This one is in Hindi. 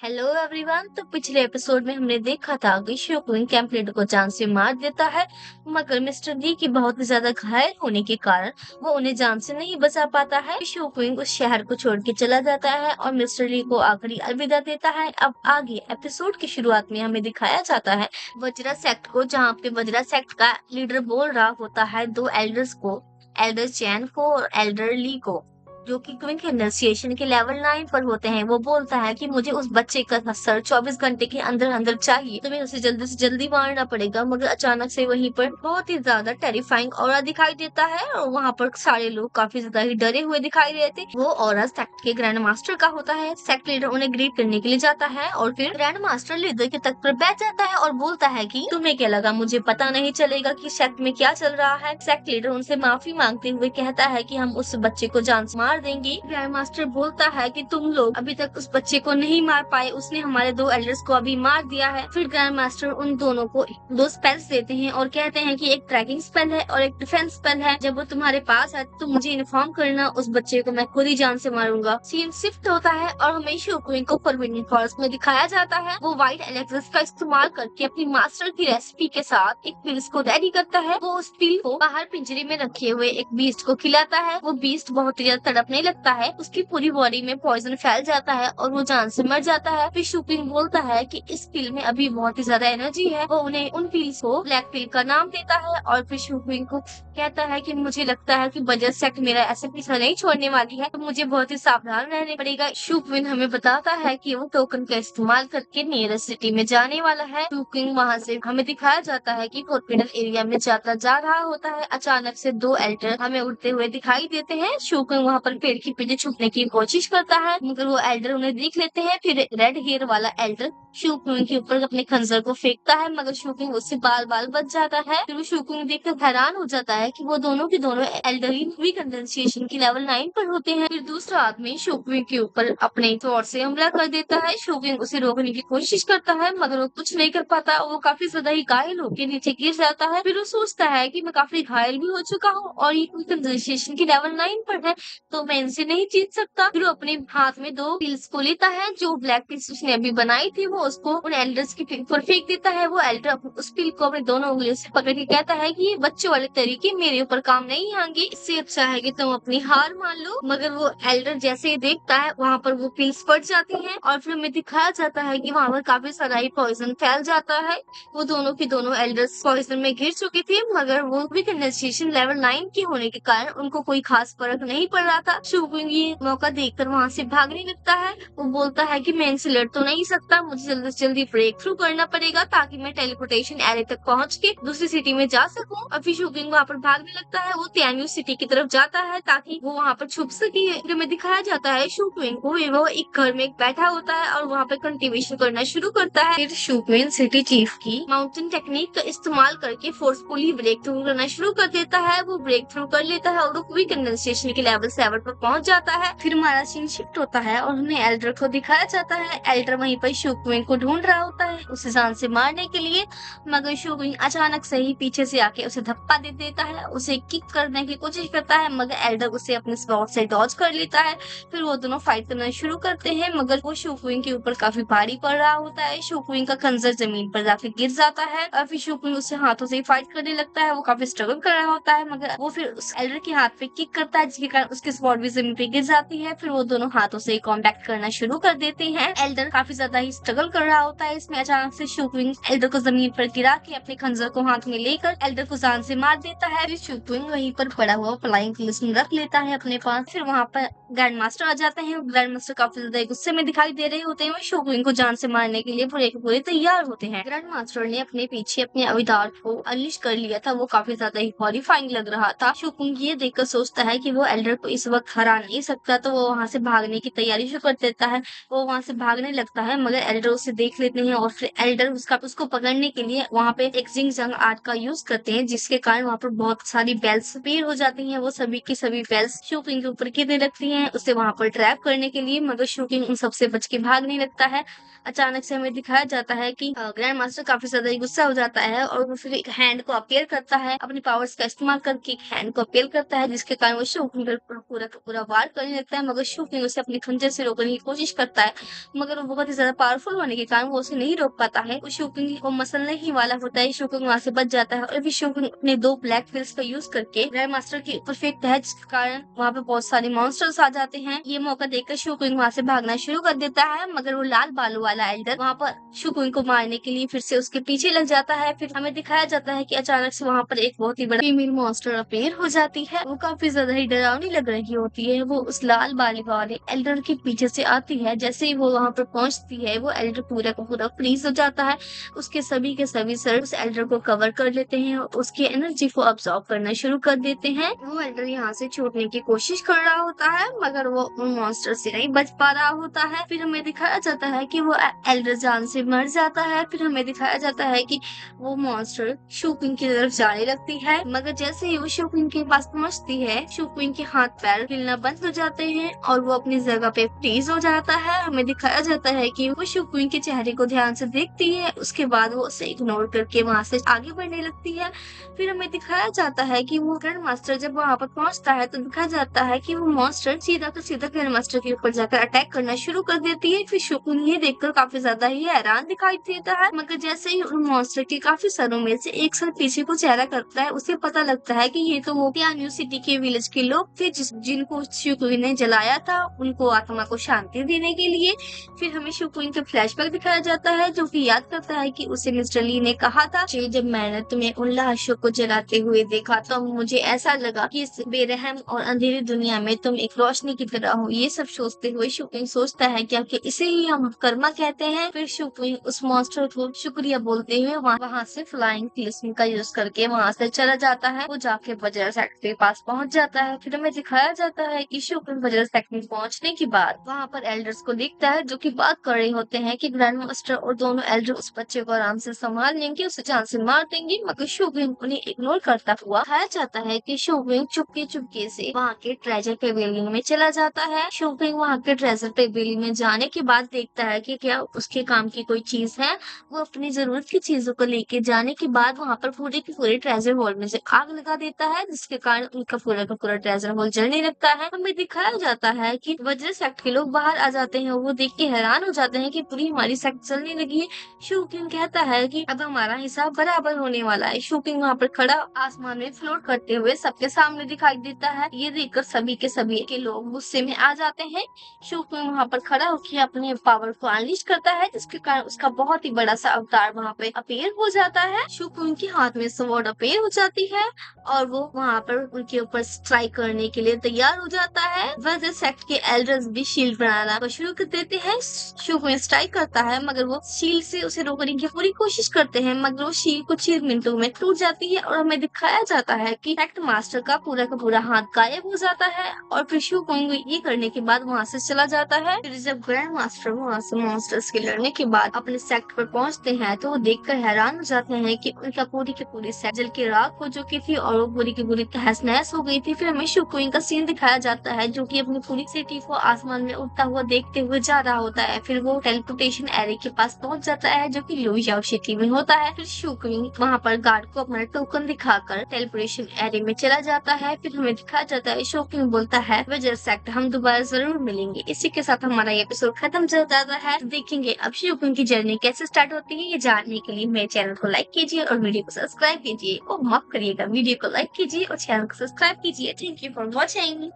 Hello everyone. तो पिछले एपिसोड में हमने देखा था कि शोकुइन कैंपलेट को जान से मार देता है, मगर मिस्टर ली की बहुत ही ज्यादा घायल होने के कारण वो उन्हें जान से नहीं बचा पाता है। शोकुइन उस शहर को छोड़ के चला जाता है और मिस्टर ली को आखिरी अलविदा देता है। अब आगे एपिसोड की शुरुआत में हमें दिखाया जाता है वज्रा सेक्ट को, जहाँ पे वज्रा सेक्ट का लीडर बोल रहा होता है दो एल्डर्स को, एल्डर चैन को और एल्डर ली को, जो कि क्विंक इनिशिएशन के लेवल 9 पर होते हैं। वो बोलता है कि मुझे उस बच्चे का सर 24 घंटे के अंदर अंदर चाहिए, तुम्हें उसे जल्दी से जल्दी मारना पड़ेगा। मगर अचानक से वहीं पर बहुत ही ज्यादा टेरिफाइंग ऑरा दिखाई देता है और वहां पर सारे लोग काफी ज्यादा ही डरे हुए दिखाई देते। वो ऑरा सेक्ट के ग्रैंड मास्टर का होता है। सेक्ट लीडर उन्हें ग्रीट करने के लिए जाता है और फिर ग्रैंड मास्टर लीडर के तख्त पर बैठ जाता है और बोलता है कि तुम्हें क्या लगा मुझे पता नहीं चलेगा कि सेक्ट में क्या चल रहा है। सेक्ट लीडर उनसे माफी मांगते हुए कहता है कि हम उस बच्चे को जान से मार देंगे। ग्रैंड मास्टर बोलता है कि तुम लोग अभी तक उस बच्चे को नहीं मार पाए, उसने हमारे दो एल्डर्स को अभी मार दिया है। फिर ग्रैंड मास्टर उन दोनों को दो स्पेल्स देते हैं और कहते हैं कि एक ट्रैकिंग स्पेल है और एक डिफेंस स्पेल है। जब वो तुम्हारे पास है तो मुझे इन्फॉर्म करना, उस बच्चे को मैं खुद ही जान से मारूंगा। सीन शिफ्ट होता है और हमें शोकुइन को फॉरबिडन फॉरेस्ट में दिखाया जाता है। वो व्हाइट एलेक्सिस का इस्तेमाल करके अपनी मास्टर की रेसिपी के साथ एक पिल्स को रेडी करता है। वो उस पिल को बाहर पिंजरे में रखे हुए एक बीस्ट को खिलाता है। वो बीस्ट बहुत ही ज्यादा तड़पने लगता है, उसकी पूरी बॉडी में पॉइजन फैल जाता है और वो जान से मर जाता है। फिर शोकुइन बोलता है कि इस पिल में अभी बहुत ही ज्यादा एनर्जी है। वो उन्हें उन पिल्स को ब्लैक पिल का नाम देता है और फिर शोकुइन को कहता है कि मुझे लगता है कि बजट सेक्ट मेरा ऐसे पीछा नहीं छोड़ने वाली है, तो मुझे बहुत ही सावधान रहने पड़ेगा। शोकुइन हमें बताता है कि वो टोकन का इस्तेमाल करके नियरेस्ट सिटी में जाने वाला है। शोकुइन वहाँ से हमें दिखाया जाता है कि फॉरबिडन एरिया में जाता जा रहा होता है। अचानक से दो एल्डर हमें उड़ते हुए दिखाई देते हैं। शोकुइन वहाँ पर पेड़ के पीछे छुपने की कोशिश करता है, मगर वो एल्डर उन्हें देख लेते हैं। फिर रेड हेयर वाला एल्डर शोकुइन के ऊपर अपने खंजर को फेंकता है, मगर शोकुइन उससे बाल बाल बच जाता है। फिर वो शोकुइन देखकर हैरान हो जाता है कि वो दोनों के दोनों एल्डर ही कंडेंसेशन की लेवल 9 पर होते हैं। फिर दूसरा आदमी शोकुइन के ऊपर अपने तौर से हमला कर देता है। शोकुइन उसे रोकने की कोशिश करता है, मगर वो कुछ नहीं कर पाता। वो काफी ज्यादा ही घायल होकर नीचे गिर जाता है। फिर वो सोचता है कि मैं काफी घायल भी हो चुका हूँ और ये कंडेंसेशन की लेवल 9 पर है, तो मैं इनसे नहीं जीत सकता। फिर वो अपने हाथ में दो पिल्स को लेता है, जो ब्लैक पिल्स उसने अभी बनाई थी, वो उसको उन एल्डर्स की ऊपर फेंक देता है। वो एल्डर उस पिल को अपने दोनों उंगलियों से पकड़ के कहता है कि ये बच्चों वाले तरीके मेरे ऊपर काम नहीं आएंगे, इससे अच्छा है कि तुम अपनी हार मान लो। मगर वो एल्डर जैसे ही देखता है वहाँ पर वो पिल्स पड़ जाती हैं और फिर हमें दिखाया जाता है कि वहाँ पर काफी सारा ही पॉइजन फैल जाता है। वो दोनों के दोनों एल्डर्स पॉइजन में घिर चुके थे, मगर वो भी कंडेंसेशन लेवल 9 की होने के कारण उनको कोई खास फर्क नहीं पड़ रहा था। शोकुइन ये मौका देखकर वहाँ से भागने लगता है। वो बोलता है कि मैं इनसे लड़ तो नहीं सकता, मुझे जल्दी से जल्दी ब्रेक थ्रू करना पड़ेगा ताकि मैं टेलीपोर्टेशन एरिया तक पहुँच के दूसरी सिटी में जा सकूं। और फिर शोकुइन वहाँ पर भागने लगता है। वो तियान्यू सिटी की तरफ जाता है ताकि वो वहाँ पर छुप सके। फिर हमें दिखाया जाता है शोकुइन को वो एक घर में बैठा होता है और वहाँ पर कल्टीवेशन करना शुरू करता है। फिर शोकुइन सिटी चीफ की माउंटेन टेक्निक का इस्तेमाल करके फोर्सफुली ब्रेक थ्रू करना शुरू कर देता है। वो ब्रेक थ्रू कर लेता है और वो कंडेंसेशन के लेवल 7 पर पहुंच जाता है। फिर हमारा सीन शिफ्ट होता है और हमें एल्डर को दिखाया जाता है। एल्डर वहीं पर शोकुइन को ढूंढ रहा होता है उसे जान से मारने के लिए, मगर शोकुइन अचानक से ही पीछे से आके उसे धप्पा दे देता है, उसे किक करने की कोशिश करता है, मगर एल्डर उसे अपने स्पॉट से डॉज कर लेता है। फिर वो दोनों फाइट करना शुरू करते हैं, मगर वो शोकुइन के ऊपर काफी भारी पड़ रहा होता है। शोकुइन का खंजर जमीन पर जाके गिर जाता है और फिर शोकुइन उससे हाथों से फाइट करने लगता है। वो काफी स्ट्रगल कर रहा होता है, मगर वो फिर उस एल्डर के हाथ पे किक करता है, जिसके कारण उसकी स्पॉट भी जमीन पे गिर जाती है। फिर वो दोनों हाथों से कॉन्टैक्ट करना शुरू कर देते हैं। एल्डर काफी ज्यादा ही स्ट्रगल कर रहा होता है। इसमें अचानक से शोकुइन एल्डर को जमीन पर गिरा के अपने खंजर को हाथ में लेकर एल्डर को जान से मार देता है। फिर शोकुइन वहीं पर पड़ा हुआ फ्लाइंग लिस्ट रख लेता है अपने पास। फिर वहाँ पर ग्रैंड मास्टर आ जाते हैं। ग्रैंड मास्टर काफी ज्यादा गुस्से में दिखाई दे रहे होते हैं। वो शोकुइन को जान से मारने के लिए पूरे के पूरे तैयार होते हैं। ग्रैंड मास्टर ने अपने पीछे अपने अवतार को अनलिश कर लिया था। वो काफी ज्यादा ही हॉरिफाइंग लग रहा था। शोकुइन ये देखकर सोचता है कि वो एल्डर को इस वक्त हरा नहीं सकता, तो वो वहाँ से भागने की तैयारी शुरू कर देता है। वो वहाँ से भागने लगता है, मगर एल्डर उसे देख लेते हैं और फिर एल्डर उसको पकड़ने के लिए वहाँ पे एक जिंग जंग आर्ट का यूज करते हैं, जिसके कारण वहाँ पर बहुत सारी बेल्स अपीयर हो जाती हैं। वो सभी की सभी बेल्स शोकुइन के ऊपर गिरने लगती हैं। हैं उसे वहाँ पर ट्रैप करने के लिए, मगर शोकिंग उन सबसे बच के भागने लगता है। अचानक से हमें दिखाया जाता है कि ग्रैंड मास्टर काफ़ी ज़्यादा गुस्सा हो जाता है और वो फिर एक हैंड को अपीयर करता है, अपनी पावर्स का इस्तेमाल करके एक हैंड को अपीयर करता है, जिसके कारण वो शोकिंग पर पूरा का पूरा वार करने लगता है, मगर शोकिंग उसे अपनी खंजर से रोकने की कोशिश करता है, मगर वो बहुत ही ज़्यादा पावरफुल होने के कारण वो उसे नहीं रोक पाता है। वो शोकिंग को मसलने ही वाला होता है, शोकिंग वहाँ से बच जाता है और फिर शोकिंग अपने 2 ब्लैक पिल्स का यूज़ करके ग्रैंड मास्टर के ऊपर फेंकता है, जिसके कारण वहाँ पे बहुत सारे मॉन्स्टर्स आ जाते हैं। ये मौका देखकर शोकिंग वहाँ से भागना शुरू कर देता है, मगर वो लाल बालों वाला एल्डर वहाँ पर शोकिंग को मारने के लिए फिर से उसके पीछे लग जाता है। फिर हमें दिखाया जाता है कि अचानक से वहाँ पर एक बहुत ही बड़ा फीमेल मॉन्स्टर अपीयर हो जाती है। वो काफी ज्यादा ही डरावनी लग रही होती है। वो उस लाल बालों वाले एल्डर के पीछे से आती है। जैसे ही वो वहाँ पर पहुंचती है, वो एल्डर पूरा का पूरा फ्रीज हो जाता है। उसके सभी के सभी सर उस एल्डर को कवर कर लेते हैं और उसकी एनर्जी को अब्सॉर्ब करना शुरू कर देते हैं। वो एल्डर यहाँ से छूटने की कोशिश कर रहा होता है, मगर वो उन मॉन्स्टर से नहीं बच पा रहा होता है। फिर हमें दिखाया जाता है कि वो एल्डर जान से मर जाता है। फिर हमें दिखाया जाता है कि वो मॉन्स्टर शोकिंग की तरफ जाने लगती है, मगर जैसे ही वो शोकिंग के पास पहुंचती है, शोकिंग के हाथ पैर हिलना बंद हो जाते हैं और वो अपनी जगह पे फ्रीज हो जाता है। हमें दिखाया जाता है कि वो शोकिंग के चेहरे को ध्यान से देखती है, उसके बाद वो उसे इग्नोर करके वहां से आगे बढ़ने लगती है। फिर हमें दिखाया जाता है कि वो ग्रैंड मास्टर जब वहां पर पहुंचता है तो दिखाया जाता है कि वो मॉन्स्टर सीधा का सीधा ग्रैंड मास्टर के ऊपर जाकर अटैक करना शुरू कर देती है। फिर शोकिंग ये देखकर काफी ज्यादा ही हैरान दिखाई देता है, मगर जैसे ही उन मॉन्स्टर के काफी सरों में से एक सर पीछे को चेहरा करता है, उसे पता लगता है कि ये तो वो न्यू सिटी के विलेज के लोग थे जिनको शुकुई ने जलाया था, उनको आत्मा को शांति देने के लिए। फिर हमें शुकुई का फ्लैशबैक दिखाया जाता है, जो कि याद करता है कि उसे मिस्टर ली ने कहा था कि जब मैंने तुम्हें उन लाशों को जलाते हुए देखा तो मुझे ऐसा लगा कि इस बेरहम और अंधेरी दुनिया में तुम एक रोशनी की तरह हो। ये सब सोचते हुए शुकुई सोचता है कि आखिर इसे ही हम कर्मा कहते हैं। फिर शुकुई उस मॉन्स्टर को शुक्रिया बोलते हुए वहाँ से फ्लाइंग क्लिस्म का यूज करके वहाँ से चला जाता है। वो जाके वज्र सेक्टर के पास पहुँच जाता है। फिर हमें दिखाया जाता है कि शुकुई वज्र सेक्टर पहुँचने के बाद वहाँ पर एल्डर्स को देखता है, जो कि बात कर रहे होते हैं कि ग्रैंड मास्टर और दोनों एल्डर उस बच्चे को आराम से संभाल लेंगे, उसे जान से मार देंगे, मगर शुकुई उन्हें इग्नोर करता हुआ दिखाया जाता है कि शुकुई चुपके चुपके से वहाँ के ट्रेजर पेवेलियन में चला जाता है। शुकुई वहाँ के ट्रेजर पेवेलियन में जाने के बाद देखता है कि क्या उसके काम की कोई चीज है। वो अपनी जरूरत की चीजों को लेके जाने के बाद वहाँ पर पूरे के पूरे ट्रेजर हॉल में से आग लगा देता है, जिसके कारण उनका पूरा का पूरा ट्रेजर हॉल जलने लगता है। हमें दिखाया जाता है कि वज्र सेक्ट के लोग बाहर आ जाते हैं। वो देख के हैरान हो जाते हैं कि पूरी हमारी सेक्ट जलने लगी है। शोकिंग कहता है कि अब हमारा हिसाब बराबर होने वाला है। शोकिंग वहाँ पर खड़ा आसमान में फ्लोट करते हुए सबके सामने दिखाई देता है। ये देखकर सभी के लोग गुस्से में आ जाते हैं। शोकिंग वहाँ पर खड़ा होकर अपने पावर को अनलीश करता है, जिसके कारण उसका बहुत ही बड़ा सा अवतार वहाँ पे अपीयर हो जाता है। शुकुन के हाथ में स्वॉर्ड अपीयर हो जाती है और वो वहाँ पर उनके ऊपर स्ट्राइक करने के लिए तैयार हो जाता है। वज्र सेक्ट के एल्डर्स भी शील्ड बनाना शुरू कर देते हैं। शुकुन स्ट्राइक करता है, मगर वो शील्ड से उसे रोकने की पूरी कोशिश करते हैं, मगर वो शील्ड कुछ ही मिनटों में टूट जाती है और हमें दिखाया जाता है कि सेक्ट मास्टर का पूरा हाथ गायब हो जाता है। और फिर शुकुन ये करने के बाद वहाँ से चला जाता है। फिर जब ग्रैंड मास्टर वहाँ से मॉन्स्टर्स के लड़ने के बाद अपने सेक्ट पर पहुँचते हैं तो वो देखकर हैरान हो जाते हैं कि उनका पूरी की पूरी सेक्ट जल के राख हो चुकी थी और वो पूरी की पूरी तहस नहस हो गई थी। फिर हमें शुकुई का सीन दिखाया जाता है, जो कि अपनी पूरी सिटी को आसमान में उड़ता हुआ देखते हुए जा रहा होता है। फिर वो टेलीपोर्टेशन एरिया के पास पहुँच जाता है, जो कि लुयाओ सिटी में होता है। फिर शुकुई वहाँ पर गार्ड को अपना टोकन दिखाकर टेलीपोर्टेशन एरिया में चला जाता है। फिर हमें दिखाया जाता है शुकुई बोलता है वज्र सेक्ट हम दोबारा जरूर मिलेंगे। इसी के साथ हमारा ये एपिसोड खत्म हो जाता है। देखेंगे अब शुकुई की जर्नी कैसे स्टार्ट होती है, ये जानने के लिए मेरे चैनल को लाइक कीजिए और वीडियो को सब्सक्राइब कीजिए। और माफ करिएगा, वीडियो को लाइक कीजिए और चैनल को सब्सक्राइब कीजिए। Thank you for watching.